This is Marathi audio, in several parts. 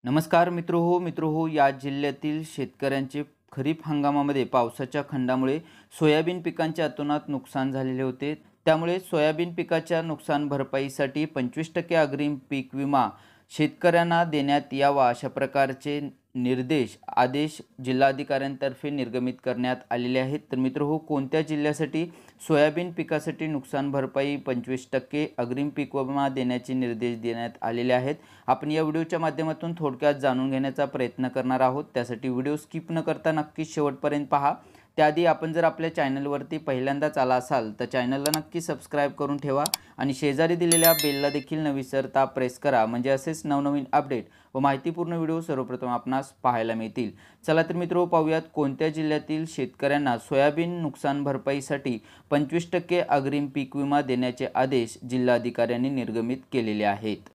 नमस्कार मित्र हो या जिल्ह्यातील शेतकऱ्यांचे खरीप हंगामामध्ये पावसाच्या खंडामुळे सोयाबीन पिकांचे अतोनात नुकसान झालेले होते। त्यामुळे सोयाबीन पिकाच्या नुकसान भरपाईसाठी 25% अग्रिम पीक विमा शेतकऱ्यांना देण्यात यावा अशा प्रकारचे आदेश जिल्हाधिकाऱ्यांतर्फे निर्गमित करण्यात आलेले आहेत। तर मित्रहो, कोणत्या जिल्ह्यासाठी सोयाबीन पिकासाठी नुकसान भरपाई 25% अग्रिम पीक विमा देण्याचे निर्देश देण्यात आलेले आहेत। आपण या व्हिडिओच्या माध्यमातून थोडक्यात जाणून घेण्याचा प्रयत्न करणार आहोत। त्यासाठी व्हिडिओ स्किप न करता नक्की शेवटपर्यंत पहा। त्याआधी आपण जर आपल्या चॅनलवरती पहिल्यांदाच आला असाल तर चॅनलला नक्की सबस्क्राइब करून ठेवा आणि शेजारी दिलेल्या बेलला देखील न विसरता प्रेस करा, म्हणजे असेच नवनवीन अपडेट व माहितीपूर्ण व्हिडिओ सर्वप्रथम आपणास पाहायला मिळतील। चला तर मित्रो, पाहूयात कोणत्या जिल्ह्यातील शेतकऱ्यांना सोयाबीन नुकसान भरपाईसाठी 25% अग्रिम पीक विमा देण्याचे आदेश जिल्हाधिकाऱ्यांनी निर्गमित केलेले आहेत।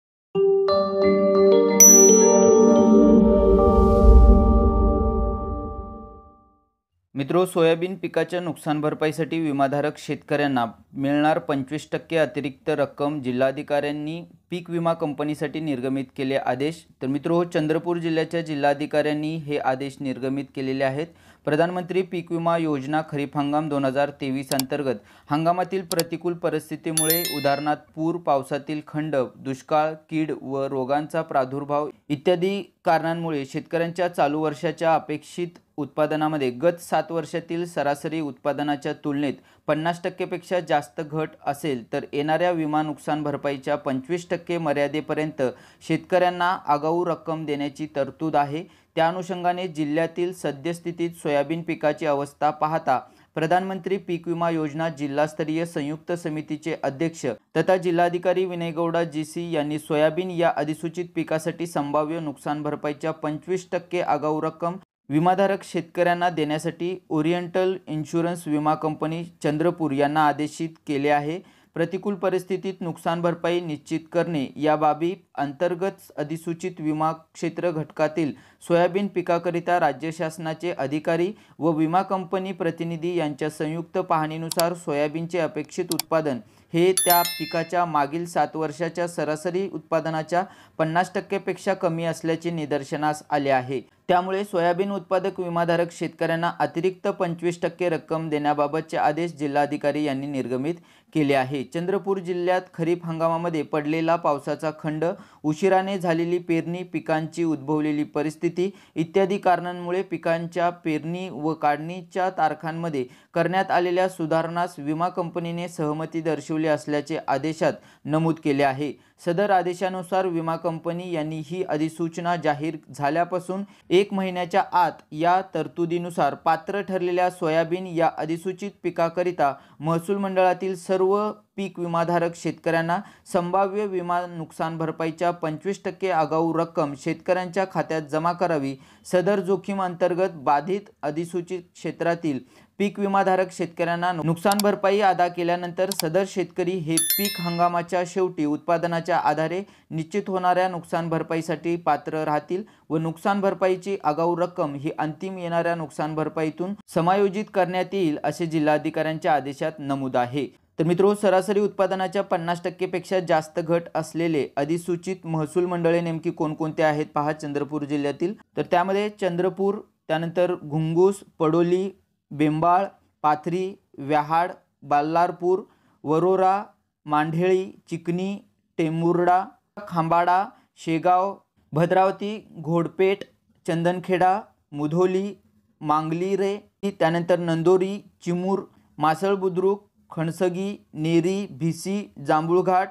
मित्रो, सोयाबीन पिकाच्या नुकसान भरपाईसाठी विमाधारक शेतकऱ्यांना मिळणार 25% अतिरिक्त रक्कम जिल्हाधिकाऱ्यांनी पीक विमा कंपनीसाठी निर्गमित केले आदेश। तर मित्रो, चंद्रपूर जिल्ह्याच्या जिल्हाधिकाऱ्यांनी हे आदेश निर्गमित केलेले आहेत। प्रधानमंत्री पीक विमा योजना खरीप हंगाम 2023 अंतर्गत हंगामातील प्रतिकूल परिस्थितीमुळे उदाहरणार्थ पूर, पावसातील खंड, दुष्काळ, कीड व रोगांचा प्रादुर्भाव इत्यादी कारणांमुळे शेतकऱ्यांच्या चालू वर्षाच्या अपेक्षित उत्पादनामध्ये गत 7 वर्षातील सरासरी उत्पादनाच्या तुलनेत 50% पेक्षा जास्त घट असेल तर येणाऱ्या विमा नुकसान भरपाईच्या 25% मर्यादेपर्यंत शेतकऱ्यांना आगाऊ रक्कम देण्याची तरतूद आहे। त्या अनुषंगाने जिल्ह्यातील सद्यस्थितीत सोयाबीन पिकाची अवस्था पाहता प्रधानमंत्री पीक विमा योजना जिल्हास्तरीय संयुक्त समितीचे अध्यक्ष तथा जिल्हाधिकारी विनयगौडा जीसी यांनी सोयाबीन या अधिसूचित पिकासाठी संभाव्य नुकसान भरपाईच्या 25% आगाऊ रक्कम विमाधारक शेतकऱ्यांना देण्यासाठी ओरिएंटल इन्शुरन्स विमा कंपनी चंद्रपूर यांना आदेशित केले आहे। प्रतिकूल परिस्थितीत नुकसान भरपाई निश्चित करणे या बाबी अंतर्गत अधिसूचित विमा क्षेत्र घटकातील सोयाबीन पिकाकरिता राज्य शासनाचे अधिकारी व विमा कंपनी प्रतिनिधी यांच्या संयुक्त पाहणीनुसार सोयाबीनचे अपेक्षित उत्पादन हे त्या पिकाच्या मागील 7 वर्षाच्या सरासरी उत्पादनाच्या 50% पेक्षा कमी असल्याचे निदर्शनास आले आहे। त्यामुळे सोयाबीन उत्पादक विमाधारक शेतकऱ्यांना अतिरिक्त 25% रक्कम देण्याबाबतचे आदेश जिल्हाधिकारी यांनी निर्गमित केले आहे। चंद्रपूर जिल्ह्यात खरीप हंगामामध्ये पडलेला पावसाचा खंड, उशिराने झालेली पेरणी, पिकांची उद्भवलेली परिस्थिती इत्यादी कारणांमुळे पिकांच्या पेरणी व काढणीच्या तारखांमध्ये करण्यात आलेल्या सुधारणास विमा कंपनीने सहमती दर्शवली असल्याचे आदेशात नमूद केले आहे। सदर आदेशानुसार विमा कंपनी यांनी ही अधिसूचना जाहीर झाल्यापासून 1 महिन्याच्या आत या तरतुदीनुसार पात्र ठरलेल्या सोयाबीन या अधिसूचित पिकाकरिता महसूल मंडळातील सर्व पीक विमाधारक शेतकऱ्यांना संभाव्य विमा नुकसान भरपाईच्या 25% आगाऊ रक्कम शेतकऱ्यांच्या खात्यात जमा करावी। सदर जोखीम अंतर्गत बाधित अधिसूचित क्षेत्रातील पीक विमाधारक शेतकऱ्यांना नुकसान भरपाई अदा केल्यानंतर सदर शेतकरी हे पीक हंगामाच्या शेवटी उत्पादनाच्या आधारे निश्चित होणाऱ्या नुकसान भरपाईसाठी पात्र राहतील व नुकसान भरपाईची आगाऊ रक्कम ही अंतिम येणाऱ्या नुकसान भरपाईतून समायोजित करण्यात येईल असे जिल्हाधिकाऱ्यांच्या आदेशात नमूद आहे। तर मित्रो, सरासरी उत्पादनाच्या 50% पेक्षा जास्त घट असलेले अधिसूचित महसूल मंडळे नेमकी कोणकोणते आहेत पहा चंद्रपूर जिल्ह्यातील। तर त्यामध्ये चंद्रपूर, त्यानंतर घुंगूस, पडोली, बेंबाळ, पाथरी, व्याहाड, बल्लारपूर, वरोरा, मांढेळी, चिकणी, टेंभुर्णा, खांबाडा, शेगाव, भद्रावती, घोडपेठ, चंदनखेडा, मुधोली, मांगलीरे, त्यानंतर नंदोरी, चिमूर, मासळ बुद्रुक, खणसगी, नेरी, भिसी, जांभूळघाट,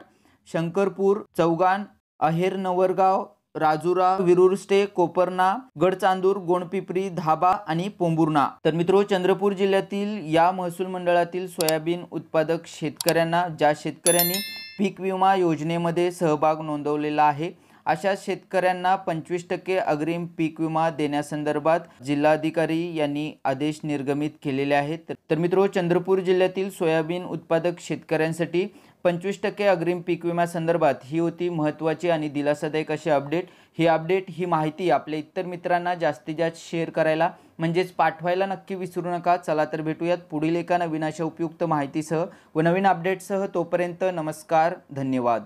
शंकरपूर, चौगान, अहेर, नवरगाव, राजुरा, विरुरस्टे, कोपरना, गडचांदूर, गोंडपिपरी, धाबा आणि पोंभुर्णा। तर मित्रो, चंद्रपूर जिल्ह्यातील या महसूल मंडळातील सोयाबीन उत्पादक शेतकऱ्यांना, ज्या शेतकऱ्यांनी पीक विमा योजनेमध्ये सहभाग नोंदवलेला आहे अशा शेतकऱ्यांना 25% अग्रिम पीक विमा देण्यासंदर्भात जिल्हाधिकारी यांनी आदेश निर्गमित केलेले आहेत। तर मित्रो, चंद्रपूर जिल्ह्यातील सोयाबीन उत्पादक शेतकऱ्यांसाठी 25% अग्रिम पीक विम्यासंदर्भात ही होती महत्त्वाची आणि दिलासादायक अशी अपडेट। ही माहिती आपल्या इतर मित्रांना जास्तीत जास्त शेअर करायला म्हणजेच पाठवायला नक्की विसरू नका। चला तर भेटूयात पुढील एका नवीन अशा उपयुक्त माहितीसह व नवीन अपडेटसह। तोपर्यंत नमस्कार, धन्यवाद।